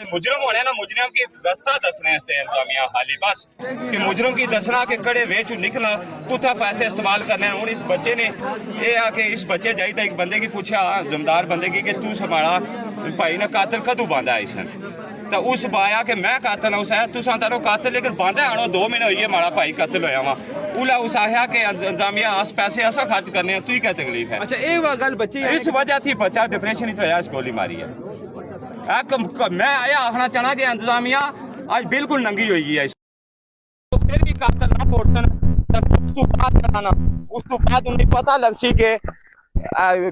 मुजरम होने ना मुजरम की रास्ता दसने इंतजामिया खाली बस कि मुजरम की दसना कि कड़े वेच निकलना कुत्था पैसे इस्तेमाल करने। हूँ इस बच्चे ने ये आके इस बच्चे जाइए एक बंदे की पूछा जमदार बंदे की कि तू संभाला भाई ने कातिल कदू बांधा इसन तो उस पाया कि मैं कातिल उस आया तुसा तारो कातिल लेकिन बांधा आनो 2 महीने हुई है माड़ा भाई कातिल होया वा उला उस आया कि इंतजामिया आस पैसे ऐसा खर्च करने तू ही क्या तकलीफ है। अच्छा एक गल बच्चे इस वजह थी बच्चा डिप्रेशन ही तो होया इस गोली मारी है। मैं आया आखना चाहना कि इंतजामिया आज बिल्कुल नंगी हुई है तो फिर भी कातिल ना पोड़न उस तो बाद उन्हें पता लग सी के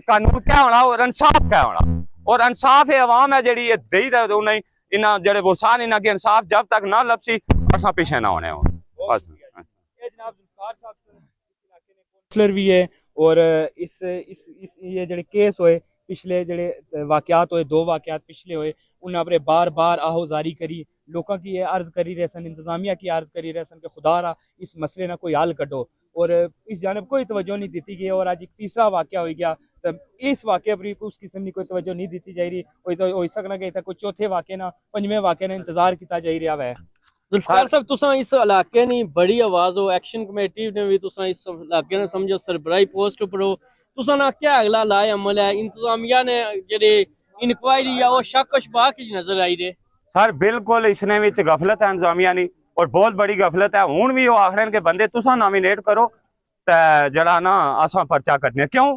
कानून क्या होना और इंसाफ क्या होना और इंसाफ है अवाम है जी दे उन्हें इन्ना जड़े वो सारे इन्ना के इंसाफ जब तक ना लपसी असा पीछे ना होने बस। काउंसलर भी है और इस ये जड़े केस होए पिछले जड़े वाकयात होए 2 वाकयात पिछले होए उन्हें अपने बार बार आहोजारी करी लोगों की ये अर्ज करी रहे सन इंतजामिया की अर्ज करी रहे सन कि खुदा रा इस मसले ना कोई हल कटो और इस जानब कोई तवज्जो नहीं दी गई और आज एक तीसरा वाकया हो गया तो इस वाकया पर उस किस्म की कोई तवज्जो नहीं दी जा रही हो सकना कि कोई चौथे वाकये ना 5वें वाकये ना इंतजार किया जा रहा है। जुल्फिकार साहब तुसा इस इलाके नी बड़ी आवाज हो एक्शन कमेटी ने भी तुसा इस इलाके ने समझो सरबराही पोस्ट पर हो तुसा ना क्या अगला लाए अमल है इंतजामिया ने जेडे इंक्वायरी या वो शक शबा की नजर आई रहे सर बिल्कुल इसने विच गफलत है इंतजामिया नी और बहुत बड़ी गफलत है। हुण भी वो आखने के बंदे तुसा नॉमिनेट करो ते जड़ा ना असा पर्चा कटने क्यों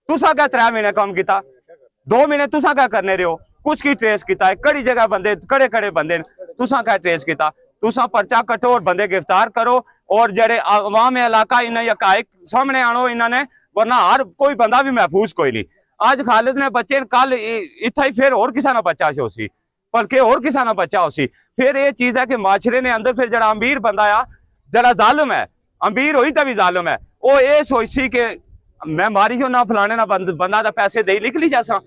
तुसा क्या 3 महीने काम किया 2 महीने तुसा क्या करने रहे हो कुछ की ट्रेस किया कड़ी जगह बंदे कड़े कड़े बंदे तुसा क्या ट्रेस किया तुसा पर्चा कटो और बंदे गिरफ्तार करो और जड़े अवाम इलाका इन्हें यकायक सामने आनो इन्होंने वरना हर कोई बंदा भी महफूज कोई नहीं। आज खालिद ने बच्चे कल इतना ही फिर और किसी ना बच्चा हो सी बल्कि और किसी ना बच्चा हो सी फिर ये चीज है कि माशरे ने अंदर फिर जरा अमीर बंदा आ जरा जालिम है अमीर हुई तभी जालिम है वो ये सोच सी कि मैं मारी हो ना फलाने ना बंदा दा पैसे दे निकली जैसा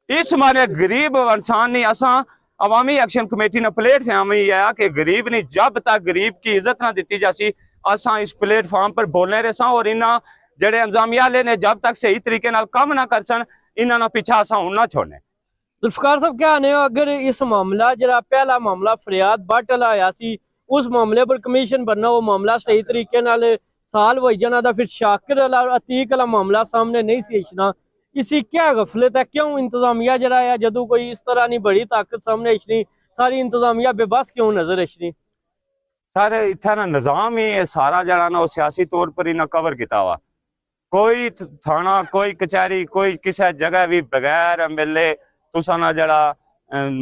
इस मारे गरीब इंसान ने असा अवामी एक्शन कमेटी ने प्लेटफॉर्म ही है कि गरीब ने जब तक गरीब की इज्जत ना दी जासी असा इस प्लेटफॉर्म पर बोलने रहे सा और इन्ना जड़े इंतजामिया ने जब तक सही तरीके नाल काम ना कर सन इन्होंने पीछा असा हूं ना छोड़ने। जुल्फिकार साहब क्या आने अगर इस मामला जरा पहला मामला फरियाद बाटल आया सी उस मामले पर कमीशन बनना वो मामला सही तरीके नाल साल हो जाना था फिर शाकिर और अतीक वाला मामला सामने नहीं सी इछना इसी क्या गफलत है क्यों इंतजामिया जरा है जदों कोई इस तरह नहीं बड़ी ताकत सामने इछनी सारी इंतजामिया बेबस क्यों नजर इछनी सर इतना ना निजाम ही सारा जरा ना सियासी तौर पर ही ना कवर किया हुआ कोई थाना कोई कचहरी कोई किसी जगह भी बगैर मिले तुसा ना जरा